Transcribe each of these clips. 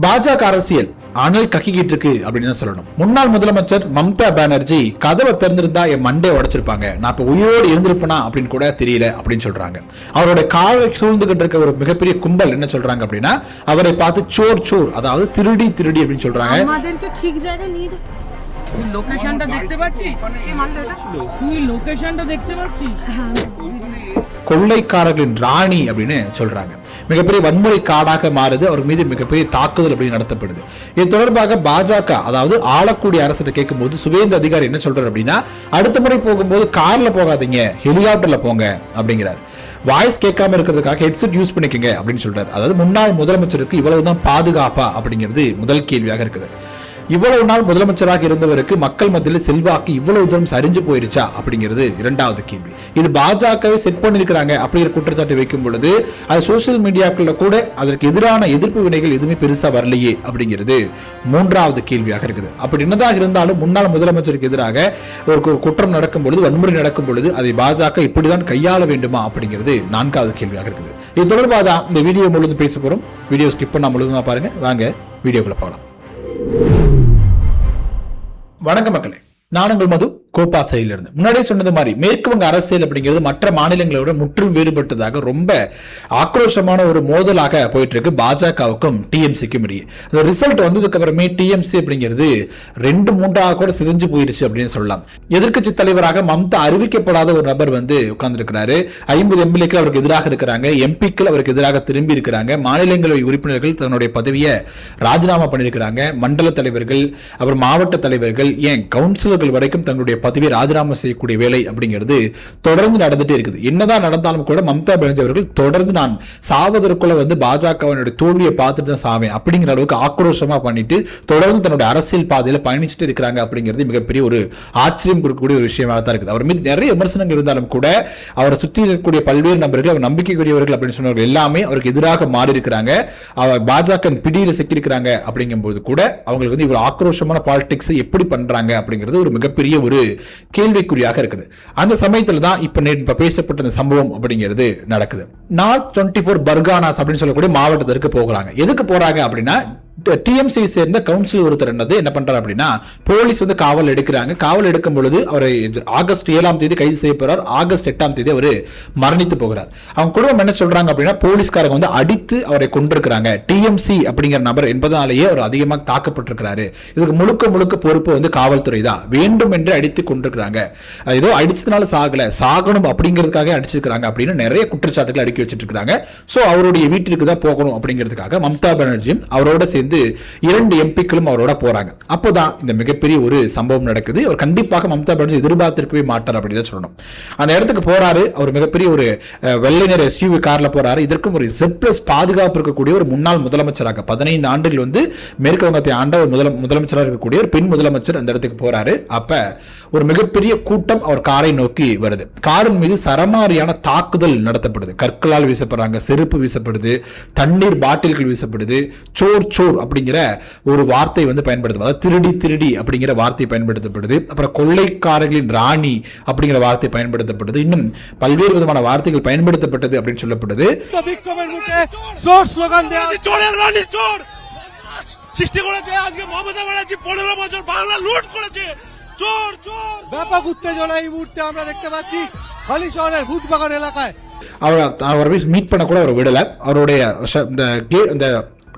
பாஜக அரசியல் அனல் கக்கிக்கிட்டு இருக்கு அப்படின்னு சொல்லணும். முன்னாள் முதலமைச்சர் மம்தா பானர்ஜி கதவை திறந்திருந்தா என் மண்டே உடைச்சிருப்பாங்க, நான் இப்ப உயிரோடு இருந்திருப்பேனா அப்படின்னு கூட தெரியல அப்படின்னு சொல்றாங்க. அவருடைய காலை சூழ்ந்துகிட்டு இருக்க ஒரு மிகப்பெரிய கும்பல் என்ன சொல்றாங்க அப்படின்னா, அவரை பார்த்து சோர் சோர், அதாவது திருடி திருடி அப்படின்னு சொல்றாங்க. লোকেশনটা দেখতে পাচ্ছিস? তুই লোকেশনটা দেখতে পাচ্ছিস? கொள்ளைக்காரர்களின் ராணி அப்படின்னு சொல்றாங்க. மிகப்பெரிய வன்முறை காடாக மாறுது, அவர் மீது மிகப்பெரிய தாக்குதல் அப்படின்னு நடத்தப்படுது. இது தொடர்பாக பாஜக, அதாவது ஆளக்கூடிய அரசு கேட்கும்போது சுவேந்த அதிகாரி என்ன சொல்றாரு அப்படின்னா, அடுத்த முறை போகும்போது கார்ல போகாதீங்க, ஹெலிகாப்டர்ல போங்க அப்படிங்கிறார். வாய்ஸ் கேட்காம இருக்கிறதுக்காக ஹெட்செட் யூஸ் பண்ணிக்கங்க அப்படின்னு சொல்றாரு. அதாவது முன்னாள் முதலமைச்சருக்கு இவ்வளவுதான் பாதுகாப்பா அப்படிங்கிறது முதல் கேள்வியாக இருக்குது. இவ்வளவு நாள் முதலமைச்சராக இருந்தவருக்கு மக்கள் மத்தியில் செல்வாக்கு இவ்வளவு தூரம் சரிஞ்சு போயிருச்சா அப்படிங்கிறது இரண்டாவது கேள்வி. இது பாஜகவை செட் பண்ணிருக்கிறாங்க அப்படிங்கிற குற்றச்சாட்டு வைக்கும் பொழுது அது சோசியல் மீடியாக்கள் கூட அதற்கு எதிரான எதிர்ப்பு வினைகள் எதுவுமே பெருசா வரலையே அப்படிங்கிறது மூன்றாவது கேள்வியாக இருக்குது. அப்படி என்னதாக இருந்தாலும் முன்னாள் முதலமைச்சருக்கு எதிராக ஒரு குற்றம் நடக்கும் பொழுது, வன்முறை நடக்கும் பொழுது அதை பாஜக இப்படிதான் கையாள வேண்டுமா அப்படிங்கிறது நான்காவது கேள்வியாக இருக்குது. இது தொடர்பாக தான் இந்த வீடியோ முழுவதும் பேச போறோம். வீடியோ ஸ்கிப் பண்ணா முழுவதுமா பாருங்க. வாங்க வீடியோக்குள்ள போகலாம். வணக்கம் மக்களே, நான் உங்கள் மது கோபாசையிலிருந்து. முன்னாடியே சொன்னது மாதிரி மேற்கு வங்க அரசியல் அப்படிங்கிறது மற்ற மாநிலங்களை விட முற்றிலும் வேறுபட்டதாக ரொம்ப ஆக்ரோஷமான ஒரு மோதலாக போயிட்டு இருக்கு பாஜகவுக்கும் டிஎம்சிக்கும் இடையே. அந்த ரிசல்ட் வந்ததுக்கு அப்புறமே டிஎம்சி அப்படிங்கிறது 2-3 கூட சிதைஞ்சு போயிருச்சு அப்படின்னு சொல்லலாம். எதிர்க்கட்சி தலைவராக மம்தா அறிவிக்கப்படாத ஒரு நபர் வந்து உட்கார்ந்துருக்கிறாரு. 50 எம்எல்ஏக்கள் அவருக்கு எதிராக இருக்கிறாங்க, எம்பிக்கள் அவருக்கு எதிராக திரும்பி இருக்கிறாங்க, மாநிலங்களவை உறுப்பினர்கள் தன்னுடைய பதவியை ராஜினாமா பண்ணியிருக்கிறாங்க, மண்டல தலைவர்கள், அப்புறம் மாவட்ட தலைவர்கள், ஏன் கவுன்சிலர்கள் வரைக்கும் தங்களுடைய பதவியை ராஜினாமா செய்யக்கூடிய வேலை அப்படிங்கிறது தொடர்ந்து நடந்துட்டே இருக்குது. என்னதான் நடந்தாலும் கூட மம்தா பானர்ஜி அவர்கள் தொடர்ந்து நான் சாவதற்குள்ள வந்து பாஜகவினுடைய தோல்வியை பார்த்துட்டு தான் சாவேன் அப்படிங்கிற அளவுக்கு ஆக்ரோஷமா பண்ணிட்டு தொடர்ந்து தன்னுடைய அரசியல் பாதையில பயணிச்சுட்டு இருக்கிறாங்க அப்படிங்கிறது மிகப்பெரிய ஒரு ஆச்சரியம் கொடுக்கக்கூடிய ஒரு விஷயமாக தான் இருக்குது. அவர் மீது நிறைய விமர்சனங்கள் இருந்தாலும் கூட அவரை சுற்றி இருக்கக்கூடிய பல்வேறு நபர்கள், அவர் நம்பிக்கைக்குரியவர்கள் அப்படின்னு சொன்னவர்கள் எல்லாமே அவருக்கு எதிராக மாறி இருக்கிறாங்க. அவர் பாஜக பிடியில் சிக்கியிருக்கிறாங்க அப்படிங்கும்போது கூட அவங்களுக்கு வந்து இவ்வளவு ஆக்ரோஷமான பாலிடிக்ஸ் எப்படி பண்றாங்க அப்படிங்கிறது ஒரு மிகப்பெரிய ஒரு கேள்விக்குறியாக இருக்குது. அந்த சமயத்தில் தான் இப்ப பேசப்பட்ட இந்த சம்பவம் அப்படிங்கிறது நடக்குது. நார்த் 24 பர்கானாஸ் அப்படின்னு சொல்லக்கூடிய மாவட்டத்திற்கு போகிறாங்க. எதுக்கு போறாங்க அப்படின்னா, டிஎம்சி சேர்ந்த கவுன்சில் ஒருத்தர் என்ன பண்றாரு அப்படின்னா, போலீஸ் வந்து காவல் எடுக்கிறாங்க. காவல் எடுக்கும் பொழுது அவர் ஆகஸ்ட் 7ஆம் தேதி கைது செய்யப்படுறார். ஆகஸ்ட் 8ஆம் தேதி அவர் மரணித்து போகிறார். அவங்க குடும்பம் என்ன சொல்றாங்க அப்படின்னா, போலீஸ்காரங்க வந்து அடித்து அவரை கொண்டிருக்கிறாங்க. டிஎம்சி அப்படிங்கிற நபர் என்பதனாலேயே அவர் அதிகமாக தாக்கப்பட்டிருக்கிறாரு. இதுக்கு முழுக்க முழுக்க பொறுப்பு வந்து காவல்துறை தான். வேண்டும் என்று அடித்து கொண்டிருக்கிறாங்க. ஏதோ அடிச்சதுனால சாகணும் அப்படிங்கிறதுக்காக அடிச்சிருக்கிறாங்க அப்படின்னு நிறைய குற்றச்சாட்டுகள் அடுக்கி வச்சிட்டு இருக்காங்க. சோ அவருடைய வீட்டிற்கு தான் போகணும் அப்படிங்கிறதுக்காக மம்தா பானர்ஜியும் அவரோட சேர்ந்து 2 எம்பிக்களும் அவரோட போறாங்க. அப்போதான் இந்த மிகப்பெரிய ஒரு சம்பவம் நடக்குது. அவர் கண்டிப்பாக மம்தா பானர்ஜி எதிர்பார்த்திருக்கவே மாட்டார் அப்படின்னு சொல்லணும். அந்த இடத்துக்கு போறாரு. அவர் மிகப்பெரிய ஒரு வெள்ளை நிற எஸ்யூவி கார்ல போறாரு. இதற்கும் ஒரு Z+ பாதுகாப்பு இருக்கக்கூடிய ஒரு முன்னாள் முதலமைச்சராக 15 ஆண்டுகள் வந்து மேற்கு வங்கத்தை ஆண்ட ஒரு முதலமைச்சராக இருக்கக்கூடிய ஒரு பெண் முதலமைச்சர் அந்த இடத்துக்கு போறாரு. அப்ப ஒரு மிகப்பெரிய கூட்டம் அவர் காரை நோக்கி வருது. காரின் மீது சரமாரியான தாக்குதல் நடத்தப்படுது. கற்களால் வீசப்படுறாங்க, செருப்பு வீசப்படுது, தண்ணீர் பாட்டில்கள் வீசப்படுது, சோர் சோர் அப்படிங்கிற ஒரு வார்த்தை வந்து பயன்படுத்தப்படுது. திருடி திருடி அப்படிங்கிற வார்த்தை பயன்படுத்தப்படுது. அப்புறம் கொள்ளைக்காரர்களின் ராணி அப்படிங்கிற வார்த்தை பயன்படுத்தப்படுது. இன்னும் பல்வேறு விதமான வார்த்தைகள் பயன்படுத்தப்பட்டது அப்படின்னு சொல்லப்படுது. ব্যাপক উত্তেজনা এই মুহূর্তে আমরা দেখতে পাচ্ছি খালি শহরের ভুটবাগান এলাকায়। அவரை மீட் பண்ண கூட அவர் விடல. அவருடைய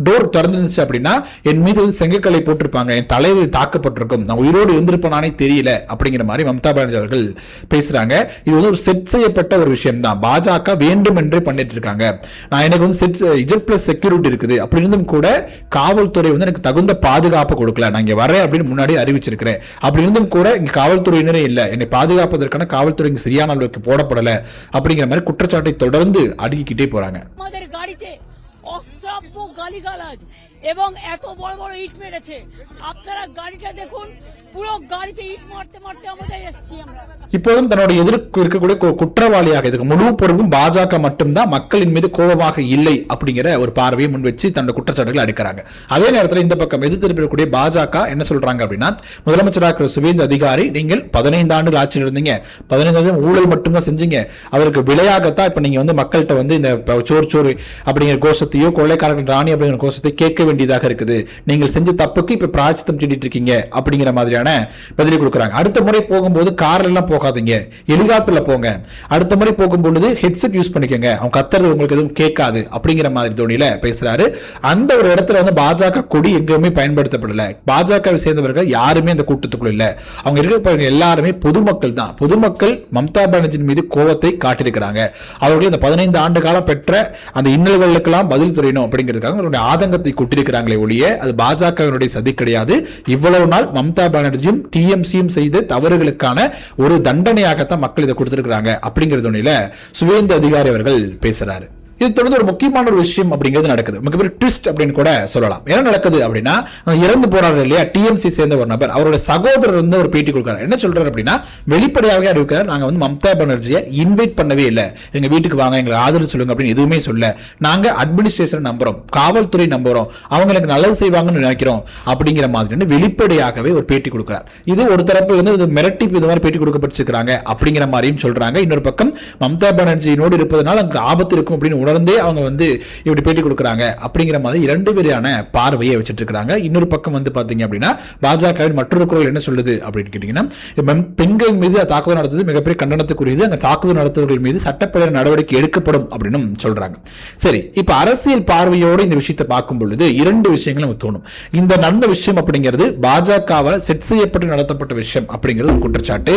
டோர் திறந்துருந்துச்சு அப்படின்னா என் மீது வந்து செங்கக்கலை போட்டிருப்பாங்க, என் தலைவர் தாக்கப்பட்டிருக்கும், நான் உயிரோடு இருந்திருப்பானே தெரியல அப்படிங்கிற மாதிரி மம்தா பானர்ஜி அவர்கள் பேசுறாங்க. இது வந்து ஒரு செட் செய்யப்பட்ட ஒரு விஷயம் தான். பாஜக வேண்டும் என்றே பண்ணிட்டு இருக்காங்க. நான் எனக்கு வந்து Z+ செக்யூரிட்டி இருக்குது, அப்படி இருந்தும் கூட காவல்துறை வந்து எனக்கு தகுந்த பாதுகாப்பு கொடுக்கல, நான் இங்க வரேன் அப்படின்னு முன்னாடி அறிவிச்சிருக்கிறேன், அப்படி இருந்தும் கூட இங்க காவல்துறையினரே இல்லை, என்னை பாதுகாப்பதற்கான காவல்துறை இங்க சரியான அளவுக்கு போடப்படல அப்படிங்கிற மாதிரி குற்றச்சாட்டை தொடர்ந்து அடுக்கிக்கிட்டே போறாங்க. অসভ্য গালিগালাজ এবং এত বড় বড় ইট মেরেছে। আপনারা গাড়িটা দেখুন, পুরো গাড়িতে ইট মারতে মারতে আমাদের এসেছি আমরা। இப்போதும் தன்னுடைய எதிர்க்கு இருக்கக்கூடிய குற்றவாளியாக இதுக்கு முழு பொறுப்பும் பாஜக மட்டும்தான், மக்களின் மீது கோபமாக இல்லை அப்படிங்கிற ஒரு பார்வையை முன் வச்சு தன்னுடைய குற்றச்சாட்டுகளை அடிக்கிறாங்க. அதே நேரத்தில் இந்த பக்கம் எதிர்த்திருக்கக்கூடிய பாஜக என்ன சொல்றாங்க அப்படின்னா, முதலமைச்சராக சுவேந்த அதிகாரி, நீங்கள் 15 ஆண்டுகள் ஆட்சியில் இருந்தீங்க, 15 ஆண்டு ஊழல் மட்டும்தான் செஞ்சீங்க, அதற்கு விலையாகத்தான் இப்ப நீங்க வந்து மக்கள்கிட்ட வந்து இந்த சோர் சோறு அப்படிங்கிற கோஷத்தையோ கொள்ளைக்காரர்கள் ராணி அப்படிங்கிற கோஷத்தை கேட்க வேண்டியதாக இருக்குது, நீங்கள் செஞ்ச தப்புக்கு இப்ப பிராயச்சித்தம் தேடிட்டு இருக்கீங்க அப்படிங்கிற மாதிரியான பதிலை கொடுக்குறாங்க. அடுத்த முறை போகும்போது கார்ல எல்லாம் போகாதீங்க, ஹெலிகாப்டர்ல போங்க, அடுத்த முறை போகும்பொழுது ஹெட்செட் யூஸ் பண்ணிக்கோங்க, அவங்க கத்துறது உங்களுக்கு எதுவும் கேட்காது அப்படிங்கிற மாதிரி தோணியில பேசுறாரு. அந்த ஒரு இடத்துல வந்து பாஜக கொடி எங்குமே பயன்படுத்தப்படல, பாஜகவை சேர்ந்தவர்கள் யாருமே அந்த கூட்டத்துக்குள்ள இல்ல, அவங்க இருக்க எல்லாருமே பொதுமக்கள் தான். பொதுமக்கள் மம்தா பானர்ஜி மீது கோபத்தை காட்டியிருக்கிறாங்க. அவர்கள் இந்த 15 ஆண்டு காலம் பெற்ற அந்த இன்னல்களுக்கெல்லாம் பதில் தெரியணும் அப்படிங்கிறதுக்காக அவருடைய ஆதங்கத்தை கொட்டிருக்கிறாங்களே ஒழிய அது பாஜகவினுடைய சதி கிடையாது. இவ்வளவு நாள் மம்தா பானர்ஜியும் டிஎம்சியும் செய்த தவறுகளுக்கான ஒரு தண்டனையாகத்தான் மக்கள் இதை கொடுத்திருக்கிறாங்க அப்படிங்கிறது சுவேந்து அதிகாரி அவர்கள் பேசுறாரு. இது தொடர்ந்து ஒரு முக்கியமான ஒரு விஷயம் அப்படிங்கிறது நடக்குது, மிகப்பெரிய ட்விஸ்ட் அப்படின்னு கூட சொல்லலாம். என்ன நடக்குது அப்படின்னா, இறந்து போறாரு இல்லையா டிஎம்சி சேர்ந்த ஒரு நபர், அவரோட சகோதரர் வந்து ஒரு பேட்டி கொடுக்குறாரு. என்ன சொல்றாரு அப்படின்னா, வெளிப்படையாகவே அறிவிக்கிறார், நாங்க வந்து மம்தா பானர்ஜியை இன்வைட் பண்ணவே இல்லை, எங்க வீட்டுக்கு வாங்க எங்களுக்கு ஆதரவு சொல்லுங்க அப்படின்னு எதுவுமே சொல்ல, நாங்க அட்மினிஸ்ட்ரேஷன் நம்புறோம், காவல்துறை நம்புறோம், அவங்க எனக்கு நல்லது செய்வாங்கன்னு நினைக்கிறோம் அப்படிங்கிற மாதிரி வெளிப்படையாகவே ஒரு பேட்டி கொடுக்கிறார். இது ஒரு தரப்பு வந்து மிரட்டி இது மாதிரி பேட்டி கொடுக்கப்பட்டிருக்கிறாங்க அப்படிங்கிற மாதிரியும் சொல்றாங்க. இன்னொரு பக்கம் மம்தா பானர்ஜியோடு இருப்பதனால அந்த ஆபத்து இருக்கும் அப்படின்னு உணர்ந்தே அவங்க வந்து இப்படி பேட்டி கொடுக்குறாங்க அப்படிங்கிற மாதிரி இரண்டு பேரான பார்வையை வச்சுட்டு இருக்காங்க. இன்னொரு பக்கம் வந்து பாத்தீங்க அப்படின்னா பாஜகவின் மற்றொரு குரல் என்ன சொல்லுது அப்படின்னு கேட்டீங்கன்னா, பெண்கள் மீது தாக்குதல் நடத்துவது மிகப்பெரிய கண்டனத்துக்குரியது, அந்த தாக்குதல் நடத்துவர்கள் மீது சட்டப்படி நடவடிக்கை எடுக்கப்படும் அப்படின்னு சொல்றாங்க. சரி, இப்ப அரசியல் பார்வையோடு இந்த விஷயத்தை பார்க்கும் பொழுது இரண்டு விஷயங்கள் நமக்கு தோணும். இந்த நடந்த விஷயம் அப்படிங்கிறது பாஜகவால் செட் செய்யப்பட்டு நடத்தப்பட்ட விஷயம் அப்படிங்கிறது ஒரு குற்றச்சாட்டு.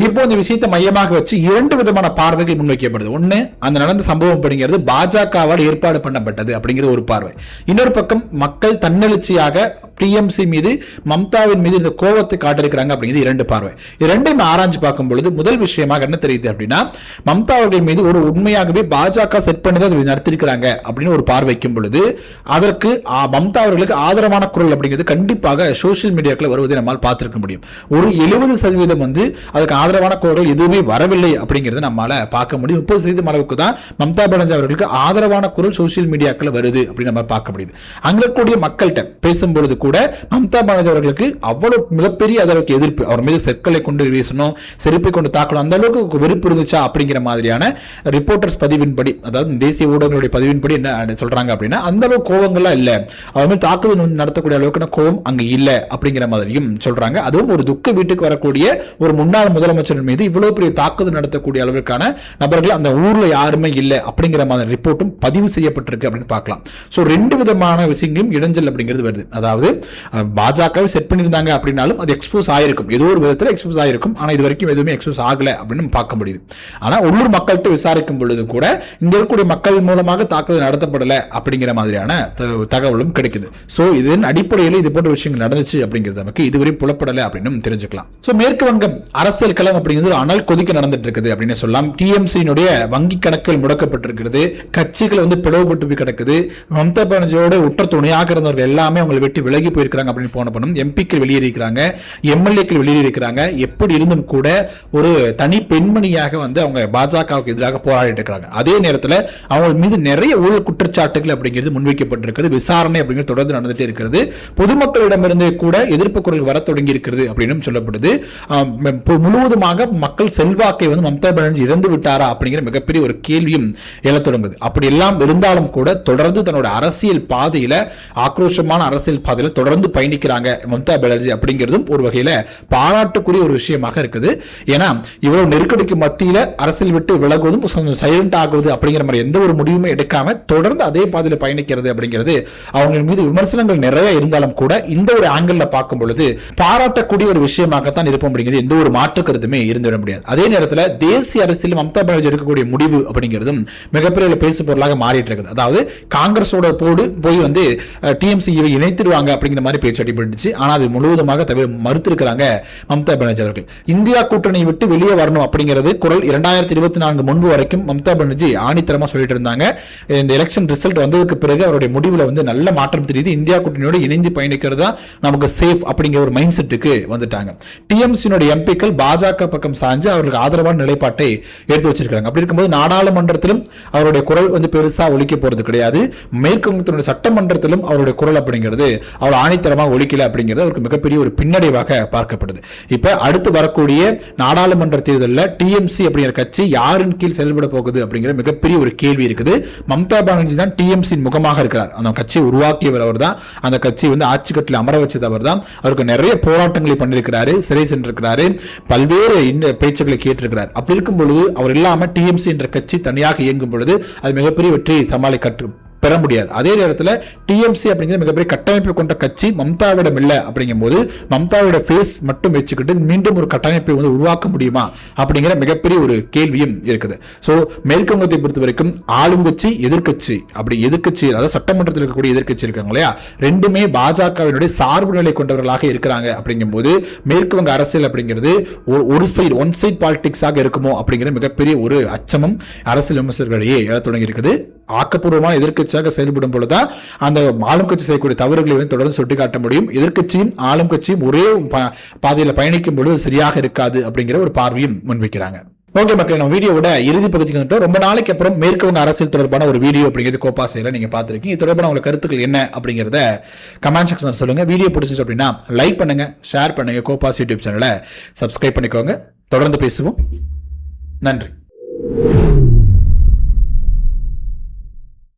இப்போ இந்த விஷயத்தை மையமாக வச்சு இரண்டு விதமான பார்வைகள் முன்வைக்கப்படுது. ஒன்னு, அந்த நடந்த சம்பவம் அப்படிங்கிறது பாஜகவால் ஏற்பாடு பண்ணப்பட்டது அப்படிங்கிற ஒரு பார்வை. இன்னொரு பக்கம் மக்கள் தன்னெழுச்சியாக டிஎம்சி மீது மம்தாவின் மீது இந்த கோபத்தை காட்டிருக்கிறாங்க அப்படிங்கிறது இரண்டு பார்வை. இரண்டையும் ஆராய்ச்சி பார்க்கும் பொழுது முதல் விஷயமாக என்ன தெரியுது அப்படின்னா, மம்தா அவர்கள் மீது ஒரு உண்மையாகவே பாஜக செட் பண்ணி தான் நடத்திருக்கிறாங்க அப்படின்னு ஒரு பார்வைக்கும் பொழுது அதற்கு மம்தா அவர்களுக்கு ஆதரவான குரல் அப்படிங்கிறது கண்டிப்பாக சோசியல் மீடியாக்கள் வருவதை நம்மால் பார்த்திருக்க முடியும். ஒரு 70% வந்து அதுக்கு ஆதரவான குரல் எதுவுமே வரவில்லை அப்படிங்கிறது நம்மால பார்க்க முடியும். 30% அளவுக்கு தான் மம்தா பானர்ஜி அவர்களுக்கு ஆதரவான குரல் சோசியல் மீடியாக்கள் வருது அப்படின்னு நம்ம பார்க்க முடியுது. அங்க இருக்கக்கூடிய மக்கள்கிட்ட பேசும்பொழுது கூட மம்தா பானர்ஜி அவர்களுக்கு அவ்வளவு மிகப்பெரிய அதற்கு எதிர்ப்பு, அவர் மீது செற்களை கொண்டு வீசணும், செருப்பை கொண்டு தாக்கணும், அந்த அளவுக்கு வெறுப்பு இருந்துச்சா அப்படிங்கிற மாதிரியான ரிப்போர்ட்டர்ஸ் பதிவின்படி, அதாவது தேசிய ஊடகங்களுடைய பதிவின்படி என்ன சொல்றாங்க அப்படின்னா, அந்த அளவுக்கு கோவங்கள்லாம் இல்ல, அவர் மீது தாக்குதல் நடத்தக்கூடிய அளவுக்கு கோவம் அங்க இல்ல அப்படிங்கிற மாதிரியும் சொல்றாங்க. அதுவும் ஒரு துக்க வீட்டுக்கு வரக்கூடிய ஒரு முன்னாள் முதலமைச்சர் மீது இவ்வளவு பெரிய தாக்குதல் நடத்தக்கூடிய அளவிற்கான நபர்கள் அந்த ஊர்ல யாருமே இல்ல அப்படிங்கிற மாதிரி ரிப்போர்ட்டும் பதிவு செய்யப்பட்டிருக்கு அப்படின்னு பார்க்கலாம். சோ ரெண்டு விதமான விஷயங்களும் இடைஞ்சல் அப்படிங்கிறது வருது. அதாவது பாஜகவை செட் பண்ணியிருந்தாங்க அப்படின்னாலும் அது எக்ஸ்போஸ் ஆயிருக்கும், ஏதோ ஒரு விதத்தில் எக்ஸ்போஸ் ஆயிருக்கும், ஆனா இது வரைக்கும் எதுவுமே எக்ஸ்போஸ் ஆகல அப்படின்னு பார்க்க முடியுது. ஆனா உள்ளூர் மக்கள்கிட்ட விசாரிக்கும் பொழுது கூட இங்க இருக்கக்கூடிய மக்கள் மூலமாக தாக்குதல் நடத்தப்படல அப்படிங்கிற மாதிரியான தகவலும் கிடைக்குது. சோ இதன் அடிப்படையில் இது போன்ற விஷயங்கள் நடந்துச்சு அப்படிங்கிறது நமக்கு இதுவரையும் புலப்படல அப்படின்னு தெரிஞ்சுக்கலாம். சோ மேற்கு வங்கம் அரசியல் களம் அப்படிங்கிறது அனல் கொதிக்க நடந்துட்டு இருக்குது அப்படின்னு சொல்லலாம். டிஎம்சியினுடைய வங்கி கணக்குகள் முடக்கப்பட்டிருக்கிறது, கட்சிகள் வந்து பிளவுபட்டு போய் கிடக்குது, மம்தா பானர்ஜியோட உற்ற துணையாக இருந்தவர்கள் எல்லாமே அவங்களை வெட்டி விலகி போயிருக்கிறாங்க அப்படின்னு போன பண்ணும். எம்பிக்கள் வெளியேறிக்கிறாங்க, எம்எல்ஏக்கள் வெளியேறிக்கிறாங்க. எப்படி இருந்தும் கூட ஒரு தனி பெண்மணியாக வந்து அவங்க பாஜகவுக்கு எதிராக போராடிட்டு இருக்காங்க. அதே நேரத்தில் அவங்க மீது நிறைய ஊழல் குற்றச்சாட்டுகள் அப்படிங்கிறது முன்வைக்கப்பட்டிருக்கிறது, விசாரணை அப்படிங்கிறது தொடர்ந்து நடந்துட்டே இருக்கிறது. பொதுமக்களிடமிருந்து கூட எதிர்ப்பு குரல் வர தொடங்கி இருக்கிறது அப்படின்னு சொல்லப்படுது. முழுவதுமாக மக்கள் செல்வாக்கை வந்து மம்தா பானர்ஜி இறந்து விட்டாரா அப்படிங்கிற மிகப்பெரிய ஒரு கேள்வியும் எழத் தொடங்குது. அப்படி எல்லாம் இருந்தாலும் கூட தொடர்ந்து தன்னோட அரசியல் பாதையில, ஆக்ரோஷமான அரசியல் பாதையில தொடர்ந்து பயணிக்கிறாங்க மம்தா பானர்ஜி அப்படிங்கிறதும் ஒரு வகையில பாராட்டுக்குரிய ஒரு விஷயமாக இருக்குது. ஏன்னா இவ்வளவு நெருக்கடிக்கு மத்தியில அரசியல் விட்டு விலகுவதும் சைலண்ட் ஆகுவது அப்படிங்கிற மாதிரி எந்த ஒரு முடிவுமே எடுக்காம தொடர்ந்து அதே பாதையில பயணிக்கிறது அப்படிங்கிறது அவங்க மீது விமர்சனங்கள் நிறைய இருந்தாலும் கூட இந்த ஒரு ஆங்கிள் பார்க்கும் பொழுது பாராட்டக்கூடிய ஒரு விஷயமாகத்தான் இருப்போம் அப்படிங்கிறது எந்த ஒரு மாற்று கருத்துமே இருந்துவிட முடியாது. அதே நேரத்தில் தேசிய அரசியல் மம்தா பானர்ஜி எடுக்கக்கூடிய முடிவு அப்படிங்கிறதும் மிகப்பெரிய பேசு பொருளாக மாறிட்டு இருக்குது. அதாவது காங்கிரஸோட போய் வந்து டிஎம்சி இணைத்திருவாங்க அப்படிங்கிற மாதிரி பேச்சு அடிபட்டுச்சு. ஆனால் அது முழுவதுமாக மறுத்திருக்கிறாங்க மம்தா பானர்ஜி அவர்கள். இந்தியா கூட்டணி விட்டு வெளியே வரணும் அப்படிங்கிறது குரல் 2024 முன்பு வரைக்கும் மம்தா பானர்ஜி ஆணித்தரமா சொல்லிட்டு இருந்தாங்க. இந்த எலெக்ஷன் ரிசல்ட் வந்ததுக்கு பிறகு அவருடைய முடிவுல வந்து நல்ல மாற்றம் தெரியுது, இந்தியா கூட்டணியோடு இணைந்து பயணிக்கிறது தான் நமக்கு சேஃப் அப்படிங்கிற ஒரு மைண்ட் செட்டுக்கு வந்துட்டாங்க. டிஎம்சியினுடைய எம்பிக்கள் பாஜக பக்கம் சாஞ்சு அவர்களுக்கு ஆதரவான நிலைப்பாட்டை எடுத்து வச்சிருக்காங்க. அப்படி இருக்கும்போது நாடாளுமன்றத்திலும் அவருடைய குரல் வந்து பெருசா ஒலிக்க போறது கிடையாது. மேற்கு வங்கத்தினுடைய சட்டமன்றத்திலும் அவருடைய குரல் அப்படிங்கிறது அவ்வளவு அவ்வளவு ஆணித்தரமாக ஒழிக்கல அப்படிங்கிறது அவருக்கு மிகப்பெரிய ஒரு பின்னடைவாக பார்க்கப்படுது. இப்ப அடுத்து வரக்கூடிய நாடாளுமன்ற தேர்தலில் டிஎம்சி அப்படிங்கிற கட்சி யாரின் கீழ் செயல்பட போகுது அப்படிங்கிற மிகப்பெரிய ஒரு கேள்வி இருக்குது. மம்தா பானர்ஜி தான் டிஎம்சி முகமாக இருக்கிறார். அந்த கட்சியை உருவாக்கியவர் அவர் தான். அந்த கட்சி ஆட்சி கட்டில் அமர வச்சது அவர் தான். அவருக்கு நிறைய போராட்டங்களை பண்ணிருக்கிறாரு, சிறை சென்றிருக்கிறாரு, பல்வேறு பேச்சுக்களை கேட்டிருக்கிறார். அப்படி இருக்கும் பொழுது அவர் இல்லாம டிஎம்சி என்ற கட்சி தனியாக இயங்கும் பொழுது அது மிகப்பெரிய வெற்றி சமாளிக்க பெற முடியாது. அதே நேரத்தில் டிஎம்சி அப்படிங்கிற மிகப்பெரிய கட்டமைப்பு கொண்ட கட்சி மம்தாவிடம் இல்லை அப்படிங்கும் போது மம்தாவோட ஃபேஸ் மட்டும் வச்சுக்கிட்டு மீண்டும் ஒரு கட்டமைப்பை உருவாக்க முடியுமா அப்படிங்கிற மிகப்பெரிய ஒரு கேள்வியும் இருக்குது. ஸோ மேற்கு வங்கத்தை பொறுத்த வரைக்கும் ஆளும் கட்சி எதிர்கட்சி, அப்படி எதிர்கட்சி அதாவது சட்டமன்றத்தில் இருக்கக்கூடிய எதிர்கட்சி இருக்காங்க இல்லையா, ரெண்டுமே பாஜகவினுடைய சார்பு நிலை கொண்டவர்களாக இருக்கிறாங்க. அப்படிங்கும் போது மேற்கு வங்க அரசியல் அப்படிங்கிறது ஒன் சைட் பாலிடிக்ஸாக இருக்குமோ அப்படிங்கிற மிகப்பெரிய ஒரு அச்சமும் அரசியல் விமர்சகர்களிடையே எழ தொடங்கி இருக்குது. ஆக்கப்பூர்வமான எதிர்க்கட்சியாக செயல்படும் பொழுதுதான் அந்த ஆளும் கட்சி செய்யக்கூடிய தவறுகளை தொடர்ந்து சுட்டிக்காட்ட முடியும். எதிர்க்கட்சியும் ஆளும் கட்சியும் ஒரே பாதையில் பயணிக்கும் பொழுது சரியாக இருக்காது அப்படிங்கிற ஒரு பார்வையும் முன்வைக்கிறாங்க. ஓகே மக்கள், நம்ம வீடியோவோட இறுதி பகுதிக்கு வந்துட்டோம். ரொம்ப நாளைக்கு அப்புறம் மேற்கு வங்க அரசியல் தொடர்பான ஒரு வீடியோ அப்படிங்கிறது கோப்பாசையில நீங்க பார்த்திருக்கீங்க. இது தொடர்பான உங்களுக்கு கருத்துக்கள் என்ன அப்படிங்கிறத கமெண்ட் செக்ஷன் சொல்லுங்க. வீடியோ பிடிச்சிச்சு அப்படின்னா லைக் பண்ணுங்க, ஷேர் பண்ணுங்க, கோப்பாஸ் யூடியூப் சேனலை சப்ஸ்கிரைப் பண்ணிக்கோங்க. தொடர்ந்து பேசுவோம். நன்றி.